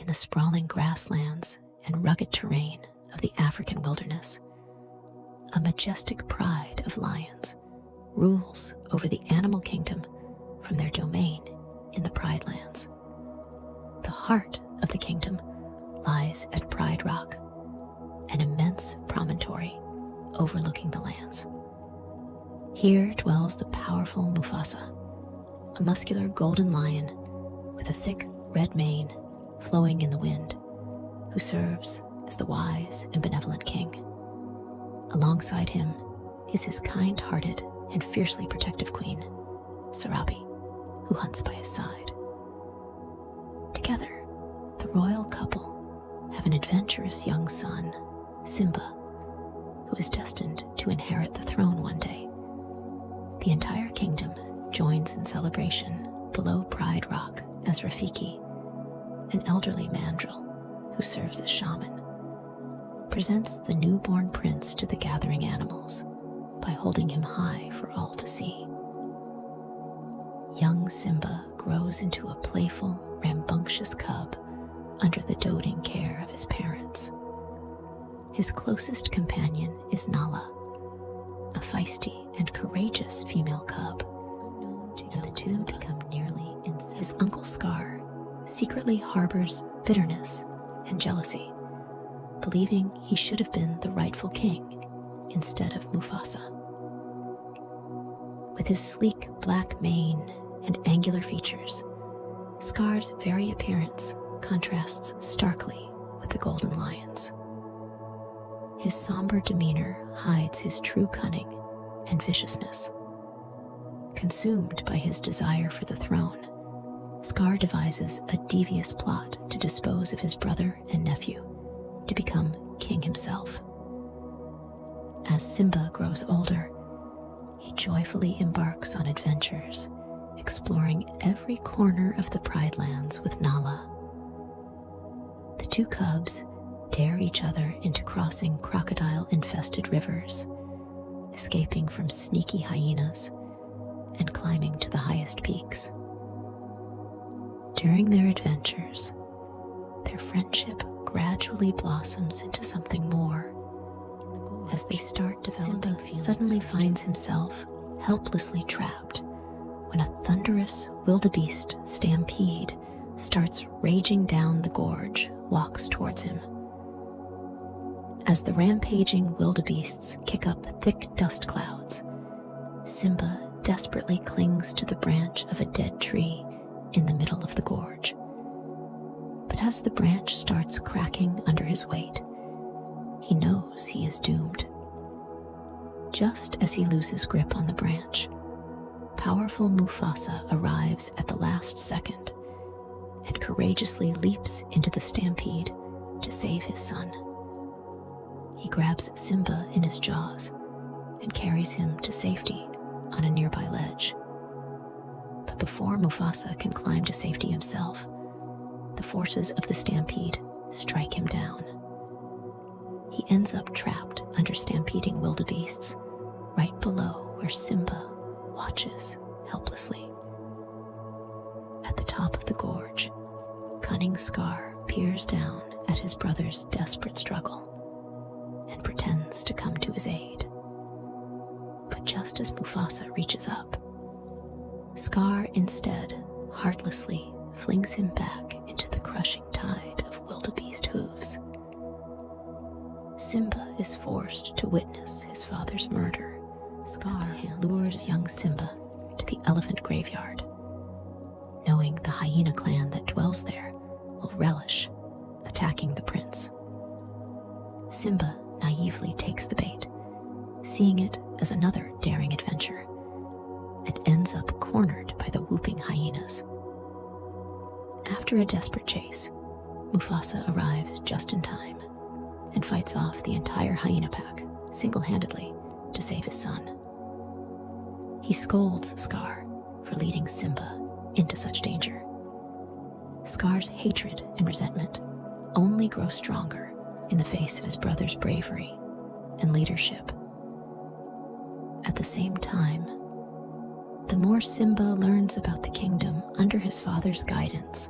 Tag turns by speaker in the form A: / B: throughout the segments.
A: in the sprawling grasslands and rugged terrain of the African wilderness, a majestic pride of lions rules over the animal kingdom from their domain in the Pride Lands. The heart of the kingdom lies at Pride Rock, an immense promontory overlooking the lands. Here dwells the powerful Mufasa, a muscular golden lion with a thick red mane flowing in the wind, who serves as the wise and benevolent king. Alongside him is his kind-hearted and fiercely protective queen, Sarabi, who hunts by his side. Together, the royal couple have an adventurous young son, Simba, who is destined to inherit the throne one day. The entire kingdom joins in celebration below Pride Rock as Rafiki, an elderly mandrill who serves as shaman, presents the newborn prince to the gathering animals by holding him high for all to see. Young Simba grows into a playful, rambunctious cub under the doting care of his parents. His closest companion is Nala, a feisty and courageous female cub, and the two become nearly inseparable. His uncle Scar secretly harbors bitterness and jealousy, believing he should have been the rightful king instead of Mufasa. With his sleek black mane and angular features, Scar's very appearance contrasts starkly with the golden lion's. His somber demeanor hides his true cunning and viciousness. Consumed by his desire for the throne, Scar devises a devious plot to dispose of his brother and nephew to become king himself. As Simba grows older, he joyfully embarks on adventures, exploring every corner of the Pride Lands with Nala. The two cubs dare each other into crossing crocodile-infested rivers, escaping from sneaky hyenas, and climbing to the highest peaks. During their adventures, their friendship gradually blossoms into something more. As they start developing, Simba suddenly finds himself helplessly trapped when a thunderous wildebeest stampede starts raging down the gorge, walks towards him. As the rampaging wildebeests kick up thick dust clouds, Simba desperately clings to the branch of a dead tree in the middle of the gorge. But as the branch starts cracking under his weight, he knows he is doomed. Just as he loses grip on the branch, powerful Mufasa arrives at the last second and courageously leaps into the stampede to save his son. He grabs Simba in his jaws and carries him to safety on a nearby ledge. But before Mufasa can climb to safety himself, the forces of the stampede strike him down. He ends up trapped under stampeding wildebeests, right below where Simba watches helplessly. At the top of the gorge, cunning Scar peers down at his brother's desperate struggle and pretends to come to his aid. But just as Mufasa reaches up, Scar instead heartlessly flings him back into the crushing tide of wildebeest hooves. Simba is forced to witness his father's murder. Scar lures young Simba to the elephant graveyard, knowing the hyena clan that dwells there will relish attacking the prince. Simba naively takes the bait, seeing it as another daring adventure, and ends up cornered by the whooping hyenas. After a desperate chase, Mufasa arrives just in time and fights off the entire hyena pack single-handedly to save his son. He scolds Scar for leading Simba into such danger. Scar's hatred and resentment only grow stronger in the face of his brother's bravery and leadership. At the same time, the more Simba learns about the kingdom under his father's guidance,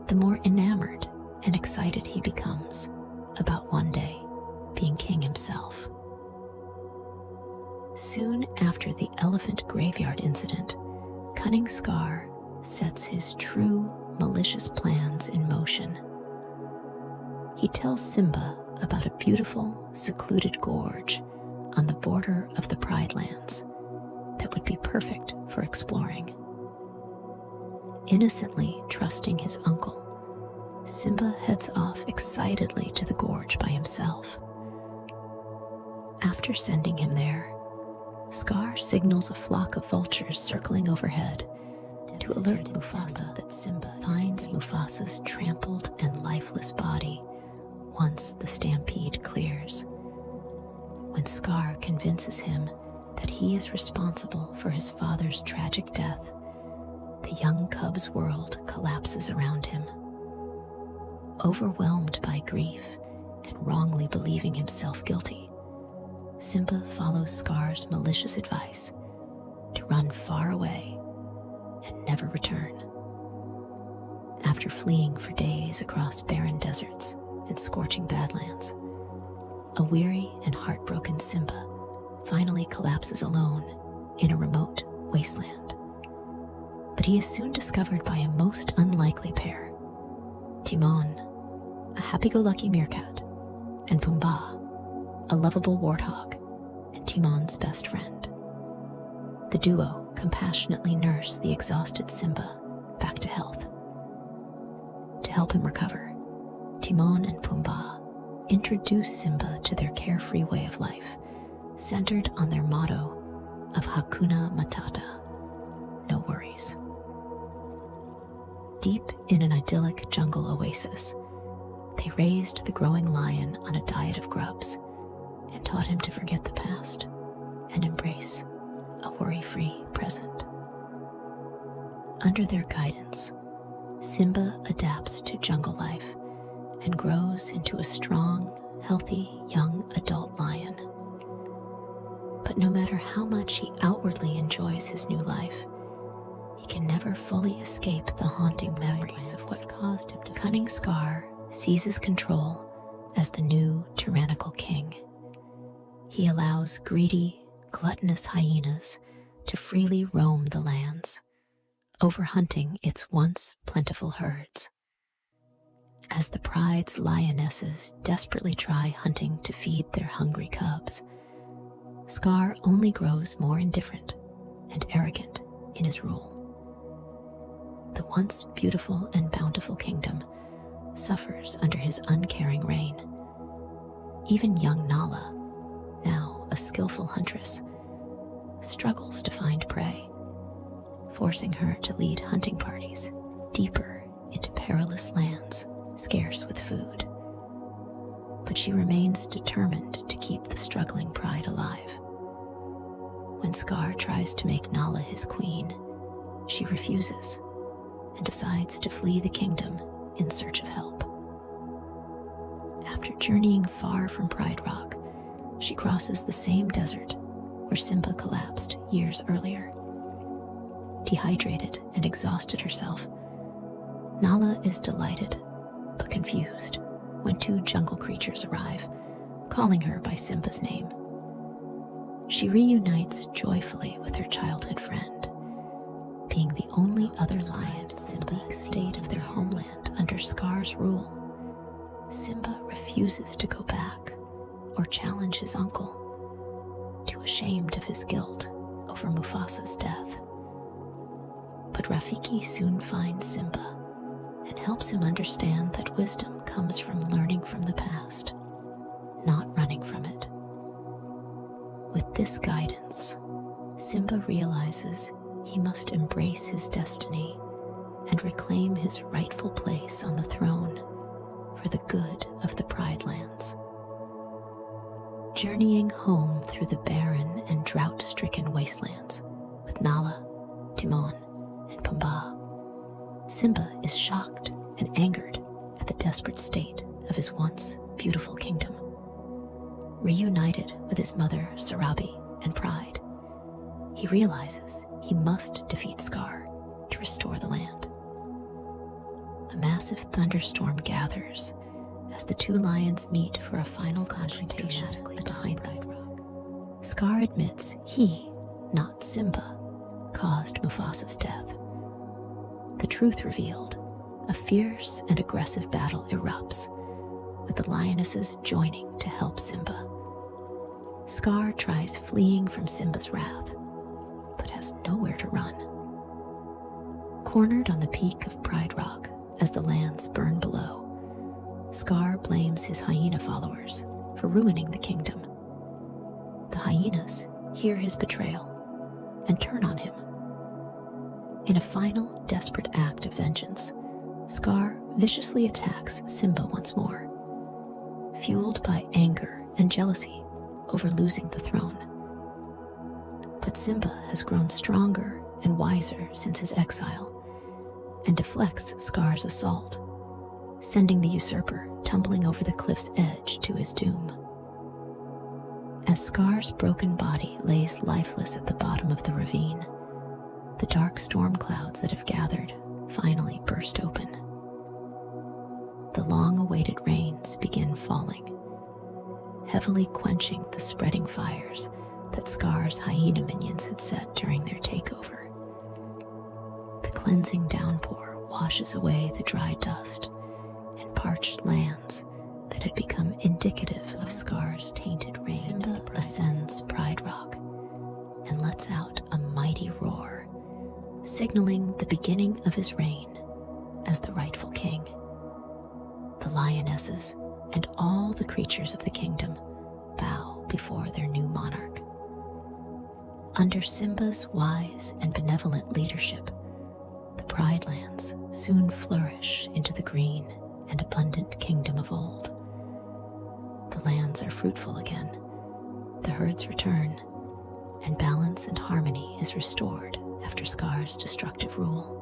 A: the more enamored and excited he becomes about one day being king himself. Soon after the elephant graveyard incident, cunning Scar sets his true malicious plans in motion. He tells Simba about a beautiful, secluded gorge on the border of the Pride Lands that would be perfect for exploring. Innocently trusting his uncle, Simba heads off excitedly to the gorge by himself. After sending him there, Scar signals a flock of vultures circling overhead to alert Mufasa that Simba finds Mufasa's trampled and lifeless body once the stampede clears. When Scar convinces him that he is responsible for his father's tragic death, the young cub's world collapses around him. Overwhelmed by grief and wrongly believing himself guilty, Simba follows Scar's malicious advice to run far away and never return. After fleeing for days across barren deserts and scorching badlands, a weary and heartbroken Simba finally collapses alone in a remote wasteland. But he is soon discovered by a most unlikely pair: Timon, a happy-go-lucky meerkat, and Pumbaa, a lovable warthog and Timon's best friend. The duo compassionately nurse the exhausted Simba back to health. To help him recover, Timon and Pumbaa introduce Simba to their carefree way of life, centered on their motto of Hakuna Matata, no worries. Deep in an idyllic jungle oasis, they raised the growing lion on a diet of grubs and taught him to forget the past and embrace a worry-free present. Under their guidance, Simba adapts to jungle life and grows into a strong, healthy young adult lion. But no matter how much he outwardly enjoys his new life, he can never fully escape the haunting memories of what caused him to. Cunning Scar seizes control as the new tyrannical king. He allows greedy, gluttonous hyenas to freely roam the lands, overhunting its once plentiful herds. As the pride's lionesses desperately try hunting to feed their hungry cubs, Scar only grows more indifferent and arrogant in his rule. The once beautiful and bountiful kingdom suffers under his uncaring reign. Even young Nala, now a skillful huntress, struggles to find prey, forcing her to lead hunting parties deeper into perilous lands, scarce with food. But she remains determined to keep the struggling pride alive. When Scar tries to make Nala his queen, she refuses and decides to flee the kingdom in search of help. After journeying far from Pride Rock, she crosses the same desert where Simba collapsed years earlier. Dehydrated and exhausted herself, Nala is delighted but confused when two jungle creatures arrive, calling her by Simba's name. She reunites joyfully with her childhood friend, being the only other lion in the bleak state of their homeland under Scar's rule. Simba refuses to go back or challenge his uncle, too ashamed of his guilt over Mufasa's death. But Rafiki soon finds Simba and helps him understand that wisdom comes from learning from the past, not running from it. With this guidance, Simba realizes he must embrace his destiny and reclaim his rightful place on the throne for the good of the Pride Lands. Journeying home through the barren and drought-stricken wastelands with Nala, Timon, and Pumbaa, Simba is shocked and angered at the desperate state of his once beautiful kingdom. Reunited with his mother, Sarabi, and Pride, he realizes he must defeat Scar to restore the land. a massive thunderstorm gathers as the two lions meet for a final confrontation behind the rock. Scar admits he, not Simba, caused Mufasa's death. The truth revealed, a fierce and aggressive battle erupts, with the lionesses joining to help Simba. Scar tries fleeing from Simba's wrath, but has nowhere to run. Cornered on the peak of Pride Rock as the lands burn below, Scar blames his hyena followers for ruining the kingdom. The hyenas hear his betrayal and turn on him. In a final, desperate act of vengeance, Scar viciously attacks Simba once more, fueled by anger and jealousy over losing the throne. But Simba has grown stronger and wiser since his exile, and deflects Scar's assault, sending the usurper tumbling over the cliff's edge to his doom. As Scar's broken body lays lifeless at the bottom of the ravine, the dark storm clouds that have gathered finally burst open. The long-awaited rains begin falling, heavily quenching the spreading fires that Scar's hyena minions had set during their takeover. The cleansing downpour washes away the dry dust and parched lands that had become indicative of Scar's tainted reign. Simba ascends Pride Rock and lets out a mighty roar, signaling the beginning of his reign as the rightful king. The lionesses and all the creatures of the kingdom bow before their new monarch. Under Simba's wise and benevolent leadership, the Pride Lands soon flourish into the green and abundant kingdom of old. The lands are fruitful again, the herds return, and balance and harmony is restored after Scar's destructive rule.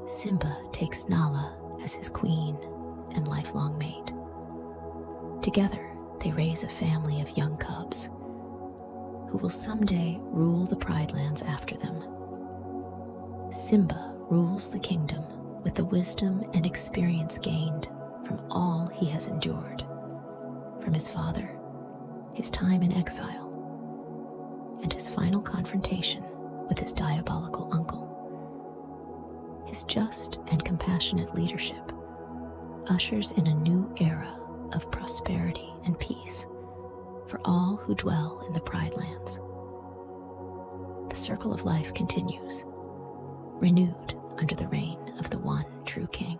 A: Simba takes Nala as his queen and lifelong mate. Together, they raise a family of young cubs who will someday rule the Pride Lands after them. Simba rules the kingdom with the wisdom and experience gained from all he has endured, from his father, his time in exile, and his final confrontation with his diabolical uncle. His just and compassionate leadership ushers in a new era of prosperity and peace for all who dwell in the Pride Lands. The circle of life continues, renewed under the reign of the one true king.